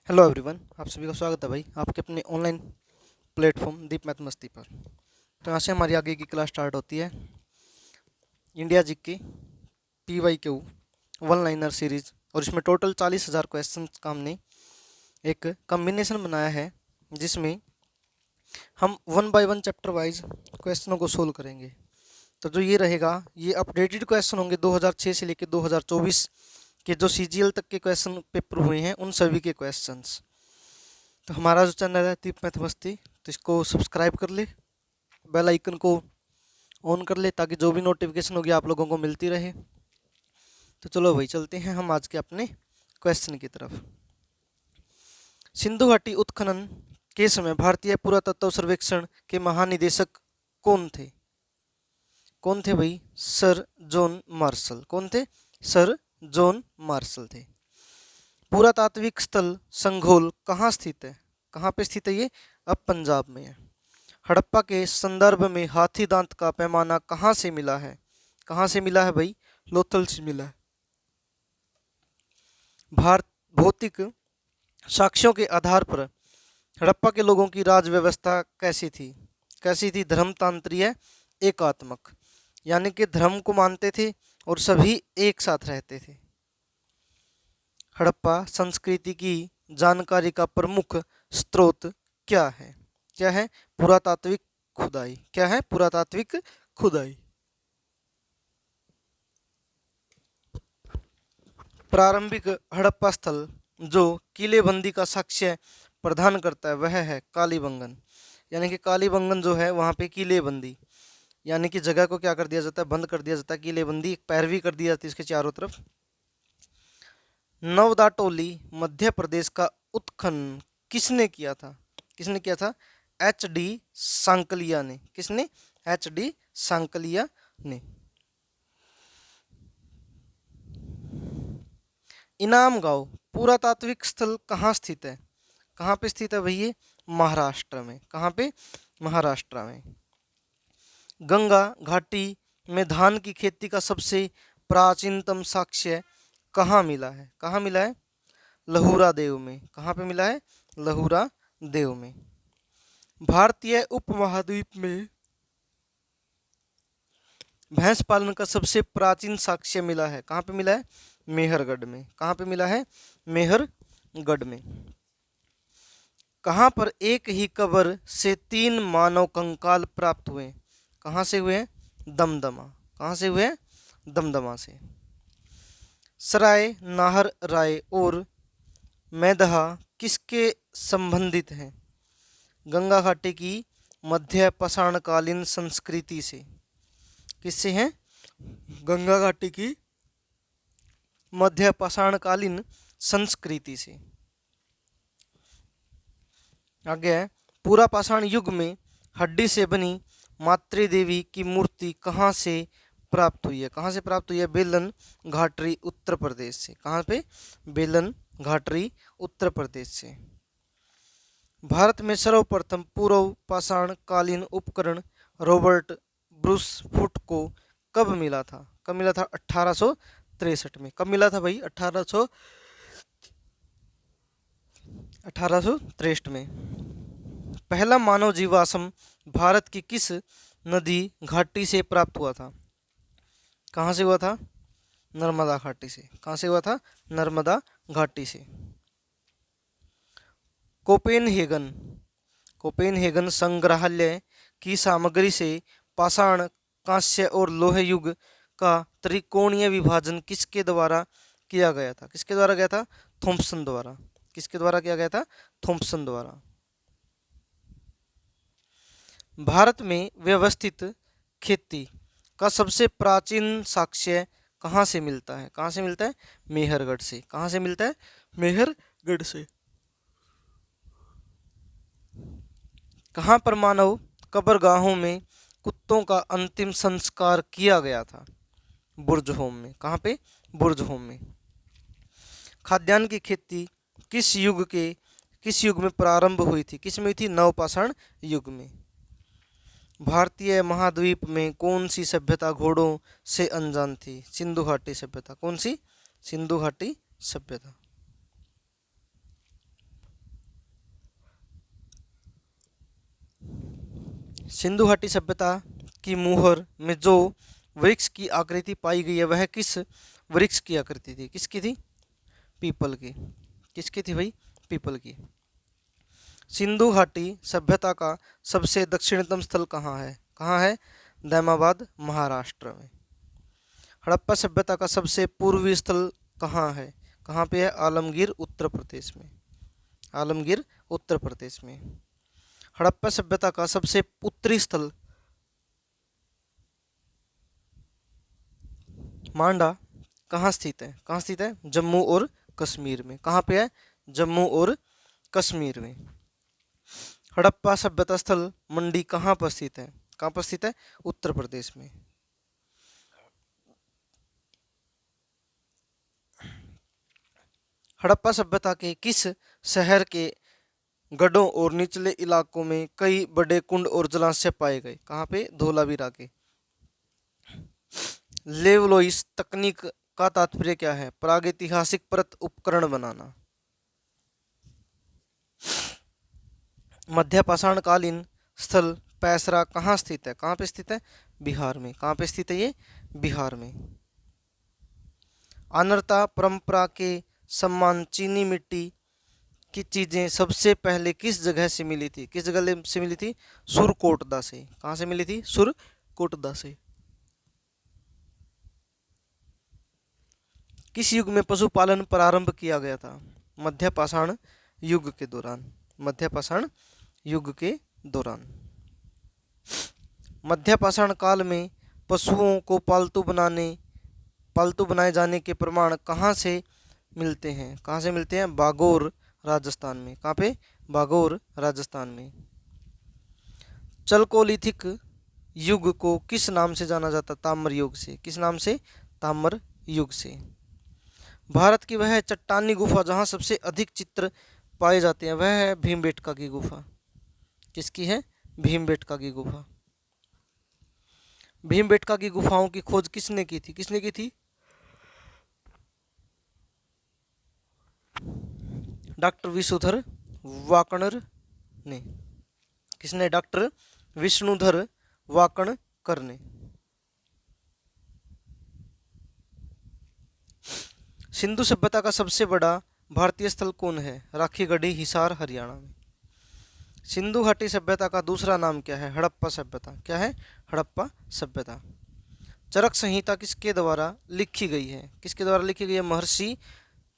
Hello everyone, आप सभी का स्वागत है भाई आपके अपने ऑनलाइन प्लेटफॉर्म दीप मैथ मस्ती पर। तो यहाँ से हमारी आगे की क्लास स्टार्ट होती है इंडिया जी की PYQ वन लाइनर सीरीज। और इसमें टोटल 40,000 क्वेश्चन का हमने एक कम्बिनेशन बनाया है, जिसमें हम one by one chapter wise क्वेश्चनों को सोल्व करेंगे। तो जो ये रहेगा, ये अपडेटेड क्वेश्चन होंगे 2006 से लेकर 2024 के जो CGL तक के क्वेश्चन पेपर हुए हैं, उन सभी के क्वेश्चंस। तो हमारा जो चैनल है दीप मैथ मस्ती, तो इसको सब्सक्राइब कर ले, बेल आइकन को ऑन कर ले, ताकि जो भी नोटिफिकेशन होगी आप लोगों को मिलती रहे। तो चलो भाई, चलते हैं हम आज के अपने क्वेश्चन की तरफ। सिंधु घाटी उत्खनन के समय भारतीय पुरातत्व सर्वेक्षण के महानिदेशक कौन थे? कौन थे भाई? Sir John Marshall. कौन थे? सर जॉन मार्शल थे। पुरातात्विक स्थल संघोल कहाँ स्थित है? कहाँ पे स्थित है ये? अब पंजाब में है। हड़प्पा के संदर्भ में हाथी दांत का पैमाना कहाँ से मिला है? कहाँ से मिला है भाई? लोथल से मिला है। भारत भौतिक साक्ष्यों के आधार पर हड़प्पा के लोगों की राज व्यवस्था कैसी थी? कैसी थी? धर्मतांत्रीय एकात्मक, यानी कि धर्म को मानते थे और सभी एक साथ रहते थे। हड़प्पा संस्कृति की जानकारी का प्रमुख स्रोत क्या है? क्या है? पुरातात्विक खुदाई। क्या है? पुरातात्विक खुदाई। प्रारंभिक हड़प्पा स्थल जो किलेबंदी का साक्ष्य प्रदान करता है वह है कालीबंगन। यानी कि कालीबंगन जो है वहाँ पे किलेबंदी, यानी कि जगह को क्या कर दिया जाता है? बंद कर दिया जाता है। किलेबंदी, एक पैरवी कर दी जाती है इसके चारों तरफ। नवदाटोली मध्य प्रदेश का उत्खनन किसने किया था? किसने किया था? HD सांकलिया ने। किसने? HD सांकलिया ने। इनाम गांव पुरातात्विक स्थल कहाँ स्थित है? कहाँ पे स्थित है भैया? महाराष्ट्र में। कहाँ पे? महाराष्ट्र में। गंगा घाटी में धान की खेती का सबसे प्राचीनतम साक्ष्य कहाँ मिला है? कहाँ मिला है? लहुरा देव में। कहाँ पे मिला है? लहुरा देव में। भारतीय उपमहाद्वीप में भैंस पालन का सबसे प्राचीन साक्ष्य मिला है। कहाँ पे मिला है? मेहरगढ़ में। कहाँ पे मिला है? मेहरगढ़ में। कहाँ पर एक ही कब्र से 3 मानव कंकाल प्राप्त हुए? कहाँ से हुए? दमदमा। कहाँ से हुए? दमदमा से। सराय नाहर राय और मैदहा किसके संबंधित हैं? गंगा घाटी की मध्य पाषाणकालीन संस्कृति से। किससे हैं? गंगा घाटी की मध्य पाषाणकालीन संस्कृति से। आगे है, पूरा पाषाण युग में हड्डी से बनी मातृ देवी की मूर्ति कहाँ से प्राप्त हुई है? कहाँ से प्राप्त हुई है? बेलन घाटरी उत्तर प्रदेश से। कहाँ पे? बेलन घाटरी उत्तर प्रदेश से। भारत में सर्वप्रथम पूर्व पाषाण कालीन उपकरण रॉबर्ट ब्रूस फुट को कब मिला था? कब मिला था? 1863 में। कब मिला था भाई? 1863 में। पहला मानव जीवाश्म भारत की किस नदी घाटी से प्राप्त हुआ था? कहाँ से हुआ था? नर्मदा घाटी से। कहाँ से हुआ था? नर्मदा घाटी से। कोपेनहेगन कोपेनहेगन संग्रहालय की सामग्री से पाषाण, कांस्य और लोह युग का त्रिकोणीय विभाजन किसके द्वारा किया गया था? किसके द्वारा गया था? थॉम्पसन द्वारा। किसके द्वारा किया गया था? थॉम्पसन द्वारा। भारत में व्यवस्थित खेती का सबसे प्राचीन साक्ष्य कहाँ से मिलता है? कहाँ से मिलता है? मेहरगढ़ से। कहाँ से मिलता है? मेहरगढ़ से। कहाँ पर मानव कब्रगाहों में कुत्तों का अंतिम संस्कार किया गया था? बुर्जहोम में। कहाँ पे? बुर्जहोम में। खाद्यान्न की खेती किस युग में प्रारंभ हुई थी? किस में हुई थी? नवपाषाण युग में। भारतीय महाद्वीप में कौन सी सभ्यता घोड़ों से अनजान थी? सिंधु घाटी सभ्यता। कौन सी? सिंधु घाटी सभ्यता। सिंधु घाटी सभ्यता की मुहर में जो वृक्ष की आकृति पाई गई है वह किस वृक्ष की आकृति थी? किसकी थी? पीपल की। किसकी थी भाई? पीपल की। सिंधु घाटी सभ्यता का सबसे दक्षिणतम स्थल कहाँ है? कहाँ है? दैमाबाद, महाराष्ट्र में। हड़प्पा सभ्यता का सबसे पूर्वी स्थल कहाँ है? कहाँ पे है? आलमगीर, उत्तर प्रदेश में। आलमगीर, उत्तर प्रदेश में। हड़प्पा सभ्यता का सबसे उत्तरी स्थल मांडा कहाँ स्थित है? कहाँ स्थित है? जम्मू और कश्मीर में। कहाँ पे है? जम्मू और कश्मीर में। हड़प्पा सभ्यता स्थल मंडी कहाँ पर स्थित है? कहाँ पर स्थित है? उत्तर प्रदेश में। हड़प्पा सभ्यता के किस शहर के गढ़ों और निचले इलाकों में कई बड़े कुंड और जलाशय पाए गए? कहाँ पे? धोलावीरा के। लेवलोइस तकनीक का तात्पर्य क्या है? प्रागैतिहासिक परत उपकरण बनाना। मध्यपाषाण कालीन स्थल पैसरा कहाँ स्थित है? कहाँ पे स्थित है? बिहार में। कहाँ पे स्थित है ये? बिहार में। आनर्ता परंपरा के सम्मान चीनी मिट्टी की चीजें सबसे पहले किस जगह से मिली थी? किस जगह से मिली थी? सुरकोटदा से। कहाँ से मिली थी? सुरकोटदा से। किस युग में पशुपालन प्रारंभ किया गया था? मध्यपाषाण युग के दौरान। मध्यपाषाण युग के दौरान। मध्यपाषाण काल में पशुओं को पालतू बनाए जाने के प्रमाण कहाँ से मिलते हैं? कहाँ से मिलते हैं? बागोर, राजस्थान में। कहाँ पे? बागोर, राजस्थान में। चलकोलिथिक युग को किस नाम से जाना जाता? ताम्र युग से। किस नाम से? ताम्र युग से। भारत की वह चट्टानी गुफा जहाँ सबसे अधिक चित्र पाए जाते हैं वह है भीमबेटका की गुफा। किसकी है? भीमबेटका की गुफा। भीमबेटका की गुफाओं की खोज किसने की थी? किसने की थी? डॉक्टर विष्णुधर वाकणर ने। किसने? डॉक्टर विष्णुधर वाकणकर ने। सिंधु सभ्यता का सबसे बड़ा भारतीय स्थल कौन है? राखीगढ़ी, हिसार, हरियाणा में। सिंधु घाटी सभ्यता का दूसरा नाम क्या है? हड़प्पा सभ्यता। क्या है? हड़प्पा सभ्यता। चरक संहिता किसके द्वारा लिखी गई है? किसके द्वारा लिखी गई है? महर्षि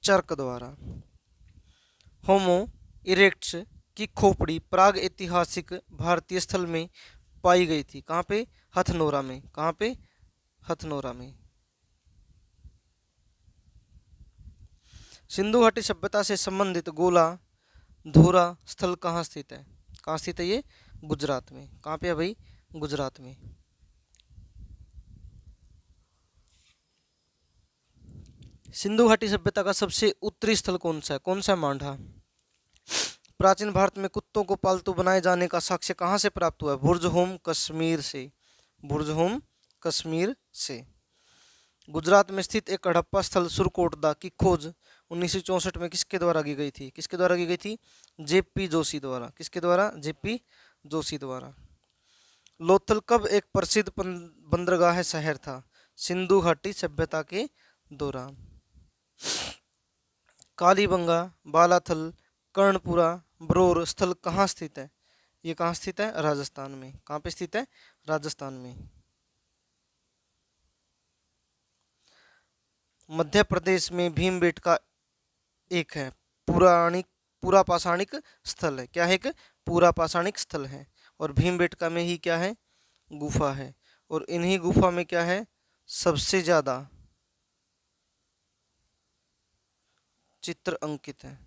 चरक द्वारा। होमो इरेक्ट्स की खोपड़ी प्राग ऐतिहासिक भारतीय स्थल में पाई गई थी। कहाँ पे? हथनोरा में। कहाँ पे? हथनोरा में। सिंधु घाटी सभ्यता से संबंधित गोला धोरा स्थल कहाँ स्थित है? कहाँ स्थित है ये? गुजरात में। कहाँ पे है भाई? गुजरात में। सिंधु घाटी सभ्यता का सबसे उत्तरी स्थल कौन सा है? कौन सा? मांडा। प्राचीन भारत में कुत्तों को पालतू बनाए जाने का साक्ष्य कहाँ से प्राप्त हुआ है? भुर्जहोम, कश्मीर से। भुर्जहोम, कश्मीर से। गुजरात में स्थित एक हड़प्पा स्थल सुरकोटदा की खोज 1964 में किसके द्वारा की गई थी? किसके द्वारा की गई थी? जेपी जोशी द्वारा। किसके द्वारा? जेपी जोशी द्वारा। लोथल कब एक प्रसिद्ध बंदरगाह शहर था? सिंधु घाटी सभ्यता के दौरान। कालीबंगा, बालाथल, कर्णपुरा, ब्रोर स्थल कहाँ स्थित है? ये कहाँ स्थित है? राजस्थान में। कहाँ पे स्थित है? राजस्थान में। मध्य प्रदेश में भीमबेटका एक है पूरा पाषाणिक स्थल है। क्या है? एक पूरा पाषाणिक स्थल है। और भीमबेटका में ही क्या है? गुफा है। और इन्हीं गुफा में क्या है? सबसे ज्यादा चित्र अंकित है।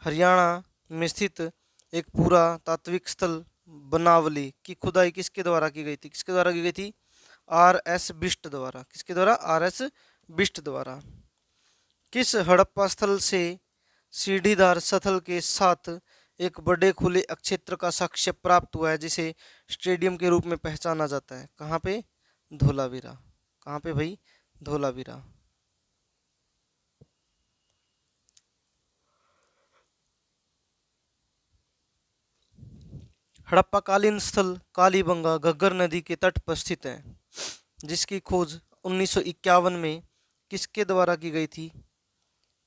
हरियाणा में स्थित एक पूरा तात्विक स्थल बनावली की खुदाई किसके द्वारा की गई थी? किसके द्वारा की गई थी? आर एस बिष्ट द्वारा। किसके द्वारा? आर एस बिष्ट द्वारा। किस हड़प्पा स्थल से सीढ़ीदार स्थल के साथ एक बड़े खुले क्षेत्र का साक्ष्य प्राप्त हुआ है जिसे स्टेडियम के रूप में पहचाना जाता है? कहाँ पे? धोलावीरा। कहाँ पे भाई? धोलावीरा। हड़प्पाकालीन स्थल कालीबंगा घग्गर नदी के तट पर स्थित है, जिसकी खोज 1951 में किसके द्वारा की गई थी?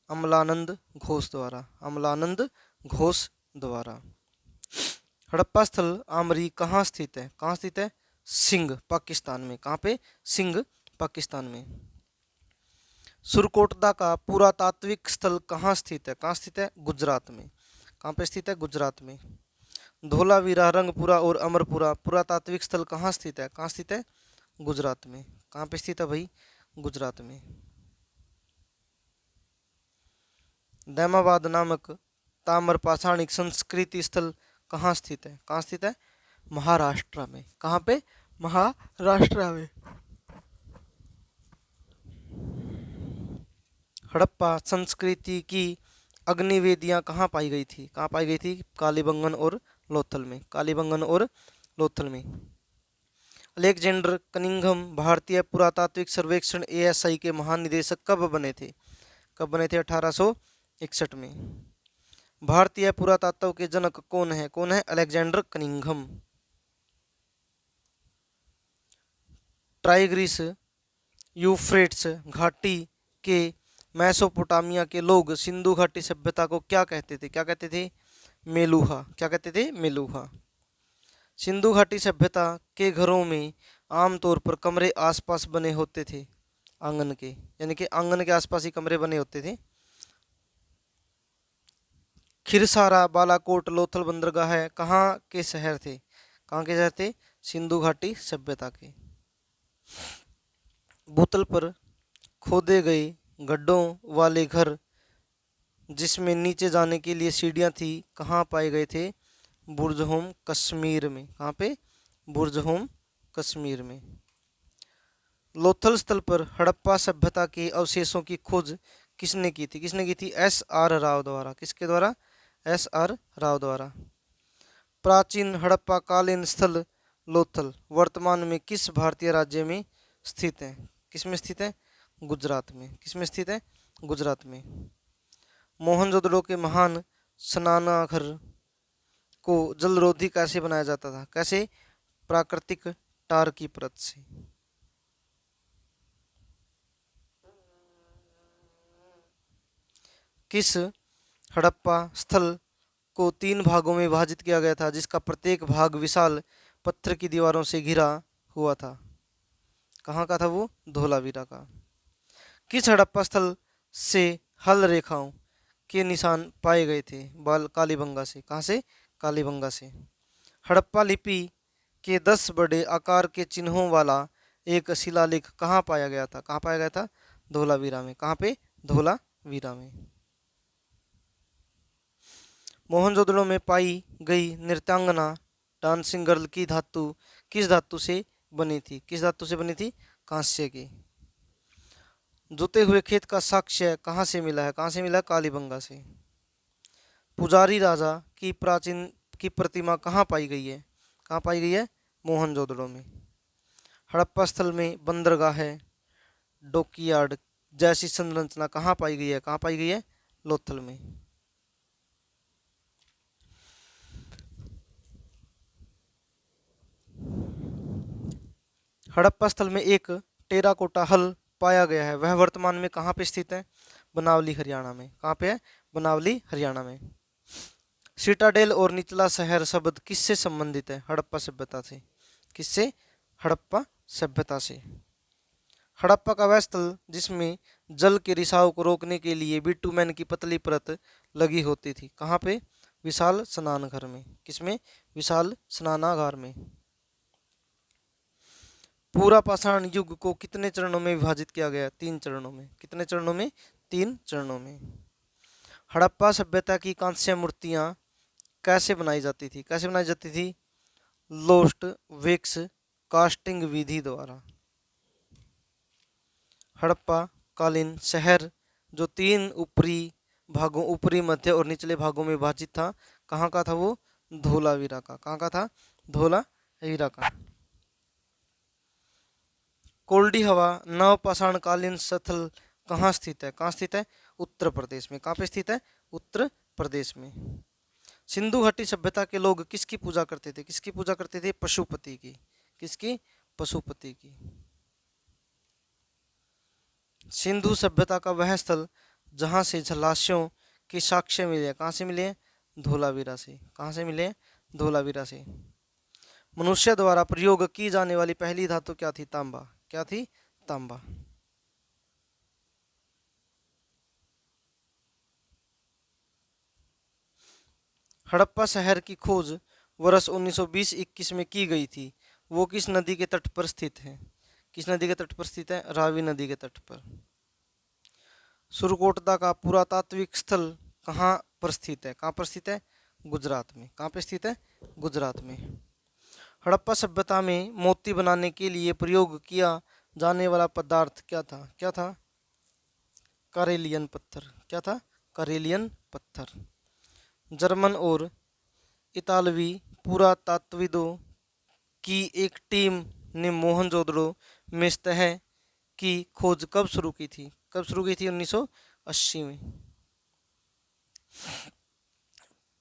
अमलानंद घोष द्वारा। अमलानंद घोष द्वारा। हड़प्पा स्थल आमरी कहाँ स्थित है? कहाँ स्थित है? सिंध, पाकिस्तान में। कहाँ पे? सिंध, पाकिस्तान में। सुरकोटदा का पुरातात्विक स्थल कहाँ स्थित है? कहाँ स्थित है? गुजरात में। कहाँ पे स्थित है? गुजरात में। धोलावीरा, रंगपुरा और अमरपुरा पुरातात्विक स्थल कहाँ स्थित है? कहाँ स्थित है? गुजरात में। कहाँ पे स्थित है भाई? गुजरात में। दैमाबाद नामक ताम्र पाषाणिक संस्कृति स्थल कहाँ स्थित है? कहाँ स्थित है? महाराष्ट्र में। कहाँ पे? महाराष्ट्र में। हड़प्पा संस्कृति की अग्निवेदियां कहाँ पाई गई थी? कहाँ पाई गई थी? कालीबंगन और लोथल में। कालीबंगन और लोथल में। अलेक्जेंडर कनिंघम भारतीय पुरातात्विक सर्वेक्षण ASI के महानिदेशक कब बने थे? कब बने थे? 1861 में। भारतीय पुरातत्व के जनक कौन है? कौन है? Alexander Cunningham. टाइग्रिस यूफ्रेट्स घाटी के मेसोपोटामिया के लोग सिंधु घाटी सभ्यता को क्या कहते थे? क्या कहते थे? मेलुहा। क्या कहते थे? मेलुहा। सिंधु घाटी सभ्यता के घरों में आमतौर पर कमरे आसपास बने होते थे आंगन के, यानी कि आंगन के आसपास ही कमरे बने होते थे। खिरसारा, बालाकोट, लोथल बंदरगाह है कहाँ के शहर थे? कहाँ के शहर थे? सिंधु घाटी सभ्यता के। भूतल पर खोदे गए गड्ढों वाले घर जिसमें नीचे जाने के लिए सीढ़ियां थी कहाँ पाए गए थे? बुर्जहोम, कश्मीर में। कहाँ पे? बुर्जहोम, कश्मीर में। लोथल स्थल पर हड़प्पा सभ्यता के अवशेषों की खोज किसने की थी? किसने की थी? SR राव द्वारा। किसके द्वारा? SR राव द्वारा। प्राचीन हड़प्पा कालीन स्थल लोथल वर्तमान में किस भारतीय राज्य में स्थित है? किस में स्थित है? गुजरात में। किस में स्थित है? गुजरात में। मोहनजोदड़ो के महान स्नानागार को जलरोधी कैसे बनाया जाता था? कैसे? प्राकृतिक टार की परत से। किस हड़प्पा स्थल को 3 भागों में विभाजित किया गया था, जिसका प्रत्येक भाग विशाल पत्थर की दीवारों से घिरा हुआ था? कहाँ का था वो? धोलावीरा का। किस हड़प्पा स्थल से हल रेखाओं के निशान पाए गए थे? कालीबंगा से। कहाँ से? कालीबंगा से। हड़प्पा लिपि के 10 बड़े आकार के चिन्हों वाला एक शिलालेख कहाँ पाया गया था? कहाँ पाया गया था? धोलावीरा में। कहाँ पे? धोलावीरा में। मोहनजोदड़ो में पाई गई नृत्यांगना डांसिंग गर्ल की धातु किस धातु से बनी थी? किस धातु से बनी थी? कांस्य की। जुते हुए खेत का साक्ष्य कहाँ से मिला है? कहाँ से मिला? कालीबंगा से। पुजारी राजा की प्रतिमा कहाँ पाई गई है? कहाँ पाई गई है? मोहनजोदड़ो में। हड़प्पा स्थल में बंदरगाह है, डॉकयार्ड जैसी संरचना कहाँ पाई गई है? कहाँ पाई गई है? लोथल में। हड़प्पा स्थल में एक टेराकोटा हल पाया गया है, वह वर्तमान में कहाँ पे स्थित है? बनावली, हरियाणा में। कहाँ पे है? बनावली, हरियाणा में। सिटाडेल और निचला शहर शब्द किससे संबंधित है? हड़प्पा सभ्यता से। किससे? हड़प्पा सभ्यता से। हड़प्पा का वह स्थल जिसमें जल के रिसाव को रोकने के लिए बिटुमेन की पतली परत लगी होती थी, कहाँ पे? विशाल स्नानघर में। किसमें? विशाल स्नानागार में। पूरा पाषाण युग को कितने चरणों में विभाजित किया गया? 3 चरणों में। कितने चरणों में? 3 चरणों में। हड़प्पा सभ्यता की कांस्य मूर्तियां कैसे बनाई जाती थी? कैसे बनाई जाती थी? लोस्ट वेक्स कास्टिंग विधि द्वारा। हड़प्पा कालीन शहर जो 3 ऊपरी भागों, ऊपरी, मध्य और निचले भागों में विभाजित था, कहाँ का था वो? धोलावीरा का। कहाँ का था? धोलावीरा का। कोल्डी हवा नवपाषाण कालीन स्थल कहाँ स्थित है? कहाँ स्थित है? उत्तर प्रदेश में। कहाँ पे स्थित है? उत्तर प्रदेश में। सिंधु घाटी सभ्यता के लोग किसकी पूजा करते थे? किसकी पूजा करते थे? पशुपति की। किसकी? पशुपति की। सिंधु सभ्यता का वह स्थल जहां से जलाशयों के साक्ष्य मिले, कहां से मिले? धोलावीरा से। कहां से मिले? धोलावीरा से। मनुष्य द्वारा प्रयोग की जाने वाली पहली धातु क्या थी? तांबा। क्या थी? तांबा। हड़प्पा शहर की खोज वर्ष 1920-21 में की गई थी। वो किस नदी के तट पर स्थित है? किस नदी के तट पर स्थित है? रावी नदी के तट पर। सुरकोटदा का पुरातात्विक स्थल कहाँ पर स्थित है? कहाँ पर स्थित है? गुजरात में। कहाँ पे स्थित है? गुजरात में। हड़प्पा सभ्यता में मोती बनाने के लिए प्रयोग किया जाने वाला पदार्थ क्या था? क्या था? कारेलियन पत्थर। क्या था? कारेलियन पत्थर। जर्मन और इतालवी पुरातत्वविदों की एक टीम ने मोहनजोदड़ो में सतह की खोज कब शुरू की थी? कब शुरू की थी? 1980 में।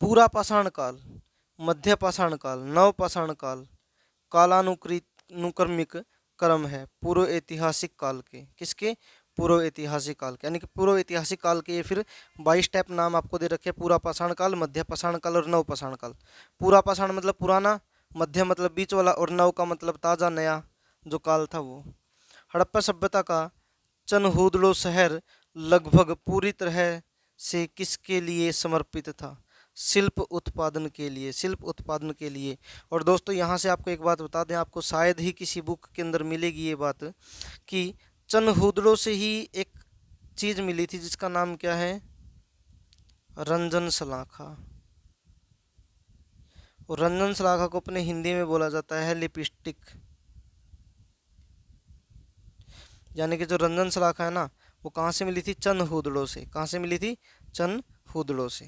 पूरा पाषाण काल, मध्य पाषाण काल, नव पाषाण काल कालानुक्रमिक क्रम है पूर्व ऐतिहासिक काल के। किसके? पूर्व ऐतिहासिक काल के। यानी कि पूर्व ऐतिहासिक काल के ये फिर 22 टाइप नाम आपको दे रखे। पूरा पाषाण काल, मध्य पाषाण काल और नव पाषाण काल। पूरा पाषाण मतलब पुराना, मध्य मतलब बीच वाला, और नव का मतलब ताजा नया जो काल था वो। हड़प्पा सभ्यता का चनहूदड़ो शहर लगभग पूरी तरह से किसके लिए समर्पित था? शिल्प उत्पादन के लिए। शिल्प उत्पादन के लिए। और दोस्तों यहाँ से आपको एक बात बता दें, आपको शायद ही किसी बुक के अंदर मिलेगी ये बात कि चनहूदड़ो से ही एक चीज मिली थी जिसका नाम क्या है? रंजन सलाखा। और रंजन सलाखा को अपने हिंदी में बोला जाता है लिपस्टिक। यानी कि जो रंजन सलाखा है ना, वो कहाँ से मिली थी? चनहूदड़ो से। कहाँ से मिली थी? चनहूदड़ो से।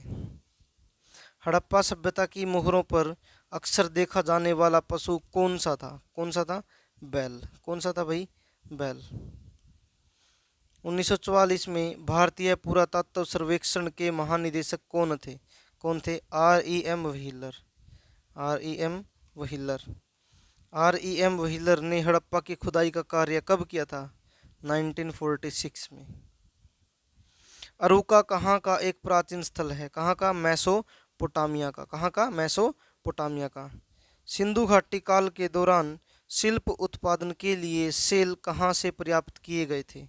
हड़प्पा सभ्यता की मोहरों पर अक्सर देखा जाने वाला पशु कौन सा था? कौन सा था? बैल। कौन सा था भाई? बैल। 1944 में भारतीय पुरातत्व सर्वेक्षण के महानिदेशक कौन थे? कौन थे? REM wheeler. REM wheeler. REM wheeler ने हड़प्पा की खुदाई का कार्य कब किया था? 1946 में। अरुका कहाँ का एक प्राचीन स्थल है? कहाँ का? मेसोपोटामिया का। कहाँ का? मेसोपोटामिया का। सिंधु घाटी काल के दौरान शिल्प उत्पादन के लिए सेल कहाँ से प्राप्त किए गए थे?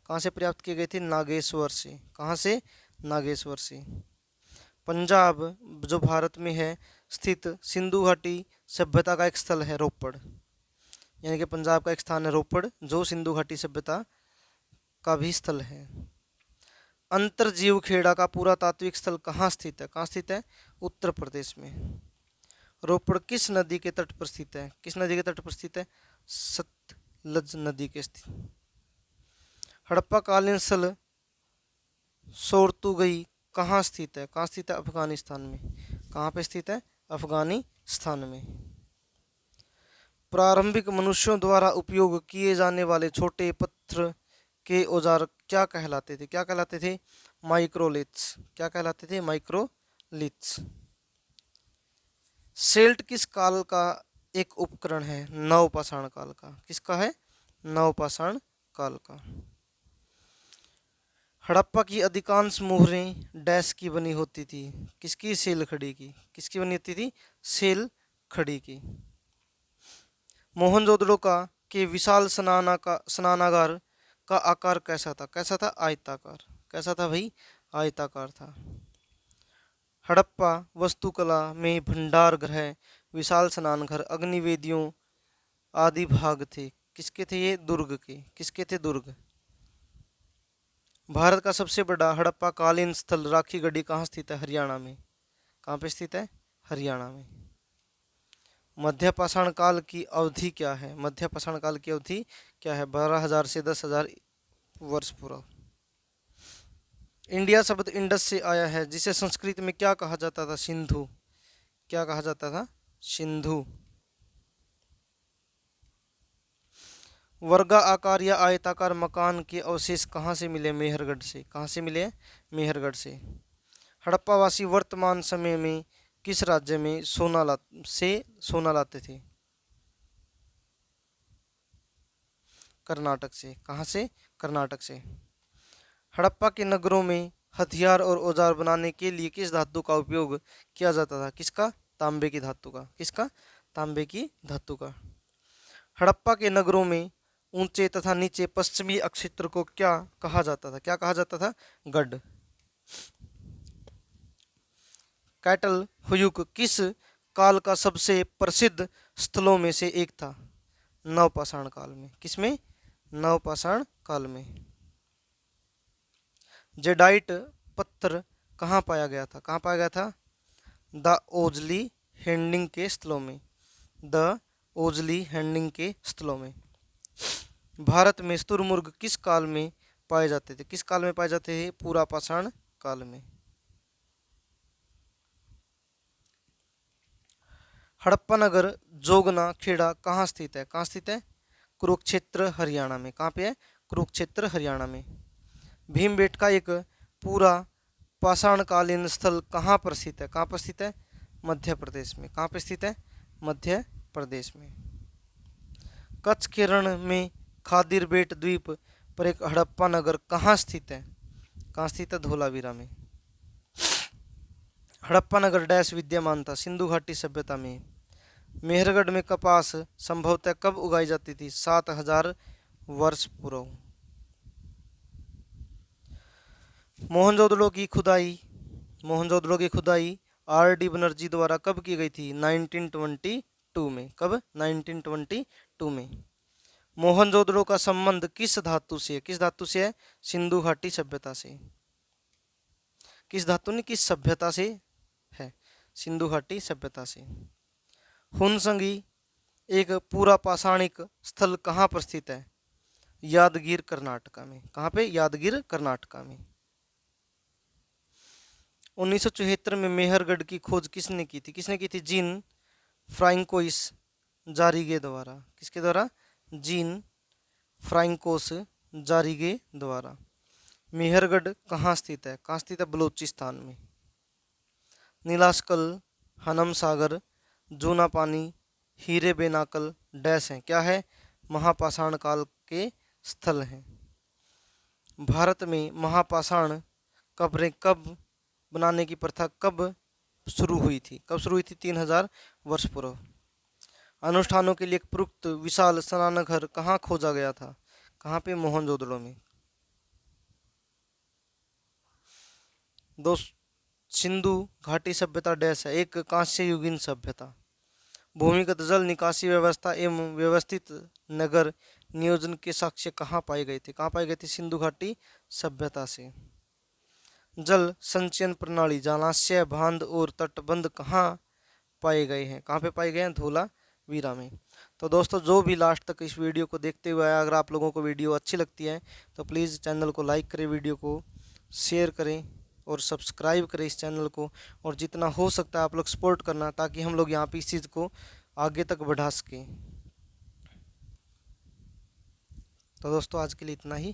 कहाँ से प्राप्त किए गए थे? नागेश्वर से। कहाँ से? नागेश्वर से। पंजाब जो भारत में है स्थित सिंधु घाटी सभ्यता का एक स्थल है रोपड़। यानी कि पंजाब का एक स्थान है रोपड़ जो सिंधु घाटी सभ्यता का भी स्थल है। अंतरजीव खेड़ा का पुरातात्विक स्थल कहाँ स्थित है? कहाँ स्थित है? उत्तर प्रदेश में। रोपड़ किस नदी के तट पर स्थित है? किस नदी के तट पर स्थित है? सतलज नदी के स्थित। हड़प्पा कालीन स्थल सोरतुगई कहाँ स्थित है? कहाँ स्थित है? अफगानिस्तान में। कहाँ पे स्थित है? अफगानिस्तान में। प्रारंभिक मनुष्यों द्वारा उपयोग किए जाने वाले छोटे पत्थर के औजार क्या कहलाते थे? क्या कहलाते थे? माइक्रोलिथ्स। क्या कहलाते थे? माइक्रोलिथ्स। सेल्ट किस काल का एक उपकरण है? नवपाषाण काल का। किसका है? नवपाषाण काल का। हड़प्पा की अधिकांश मोहरें डैश की बनी होती थी? किसकी? सेल खड़ी की। किसकी बनी होती थी? सेल खड़ी की। मोहनजोदड़ो का के विशाल स्नानागार का आकार कैसा था? कैसा था? आयताकार। कैसा था भाई? आयताकार था। हड़प्पा वास्तुकला में भंडार गृह, विशाल स्नानघर, अग्निवेदियों आदि भाग थे। किसके थे ये? दुर्ग के। किसके थे? दुर्ग। भारत का सबसे बड़ा हड़प्पा कालीन स्थल राखी गढ़ी कहाँ स्थित है? हरियाणा में। कहाँ पे स्थित है? हरियाणा में। मध्य पाषाण काल की अवधि क्या है? मध्य पाषाण काल की अवधि क्या है? 12,000 से 10,000 वर्ष पूरा। इंडिया शब्द इंडस से आया है जिसे संस्कृत में क्या कहा जाता था? सिंधु। क्या कहा जाता था? सिंधु। वर्गा आकार या आयताकार मकान के अवशेष कहाँ से मिले? मेहरगढ़ से। कहाँ से मिले? मेहरगढ़ से। हड़प्पावासी वर्तमान समय में किस राज्य में सोना लाते थे? कर्नाटक से। कहाँ से? कर्नाटक से। हड़प्पा के नगरों में हथियार और औजार बनाने के लिए किस धातु का उपयोग किया जाता था? किसका? तांबे की धातु का। किसका? तांबे की धातु का। हड़प्पा के नगरों में ऊंचे तथा नीचे पश्चिमी अक्षेत्र को क्या कहा जाता था? क्या कहा जाता था? गढ़। कैटल हुयुक किस काल का सबसे प्रसिद्ध स्थलों में से एक था? नवपाषाण काल में। किसमें? नवपाषाण काल में। जेडाइट पत्थर कहाँ पाया गया था? कहाँ पाया गया था? द ओजली हैंडिंग के स्थलों में। द ओजली हैंडिंग के स्थलों में। भारत में शुतुरमुर्ग किस काल में पाए जाते थे? किस काल में पाए जाते थे? पुरापाषाण काल में। हड़प्पा नगर जोगना खेड़ा कहाँ स्थित है? कहाँ स्थित है? कुरुक्षेत्र हरियाणा में। कहाँ पे है? कुरुक्षेत्र हरियाणा में। भीमबेटका एक पूरा पाषाणकालीन स्थल कहाँ पर स्थित है? कहाँ पर स्थित है? मध्य प्रदेश में। कहाँ पर स्थित है? मध्य प्रदेश में। कच्छ के रण में खादिर बेट द्वीप पर एक हड़प्पा नगर कहाँ स्थित है? कहाँ स्थित है? धोलावीरा में। हड़प्पा नगर डैश विद्यमान था? सिंधु घाटी सभ्यता में। मेहरगढ़ में कपास संभवतः कब उगाई जाती थी? 7000 वर्ष पूर्व। मोहनजोदड़ो की खुदाई आर डी बनर्जी द्वारा कब की गई थी? 1922 में। कब? 1922 में। मोहनजोदड़ो का संबंध किस धातु से है? किस धातु से है? सिंधु घाटी सभ्यता से। किस धातु ने? किस सभ्यता से है? सिंधु घाटी सभ्यता से। हुनसंगी एक पूरा पाषाणिक स्थल कहाँ पर स्थित है? यादगीर कर्नाटका में। कहाँ पे? यादगीर कर्नाटका में। 1974 में मेहरगढ़ की खोज किसने की थी? किसने की थी? जीन फ्रांकोइस जारिगे द्वारा। किसके द्वारा? जीन फ्रांकोस जारिगे द्वारा। मेहरगढ़ कहाँ स्थित है? कहाँ स्थित है? बलूचिस्तान में। नीलास्कल, हनम सागर, जूना पानी, हीरे बेनाकल डैश हैं? क्या है? महापाषाण काल के स्थल हैं। भारत में महापाषाण कब्रें कब बनाने की प्रथा कब शुरू हुई थी? कब शुरू हुई थी? 3000 वर्ष पूर्व। अनुष्ठानों के लिए एक प्रयुक्त विशाल स्नानघर कहाँ खोजा गया था? कहाँ पे? मोहनजोदड़ो में। दो सिंधु घाटी सभ्यता डैश है? एक कांस्य युगीन सभ्यता। भूमिगत जल निकासी व्यवस्था एवं व्यवस्थित नगर नियोजन के साक्ष्य कहाँ पाए गए थे? कहाँ पाए गए थे? सिंधु घाटी सभ्यता से। जल संचयन प्रणाली, जलाशय, बांध और तटबंध कहाँ पाए गए हैं? कहाँ पे पाए गए हैं? धोलावीरा में। तो दोस्तों, जो भी लास्ट तक इस वीडियो को देखते हुए आया, अगर आप लोगों को वीडियो अच्छी लगती है तो प्लीज़ चैनल को लाइक करें, वीडियो को शेयर करें और सब्सक्राइब करें इस चैनल को। और जितना हो सकता है आप लोग सपोर्ट करना, ताकि हम लोग यहाँ पे इस चीज़ को आगे तक बढ़ा सकें। तो दोस्तों, आज के लिए इतना ही।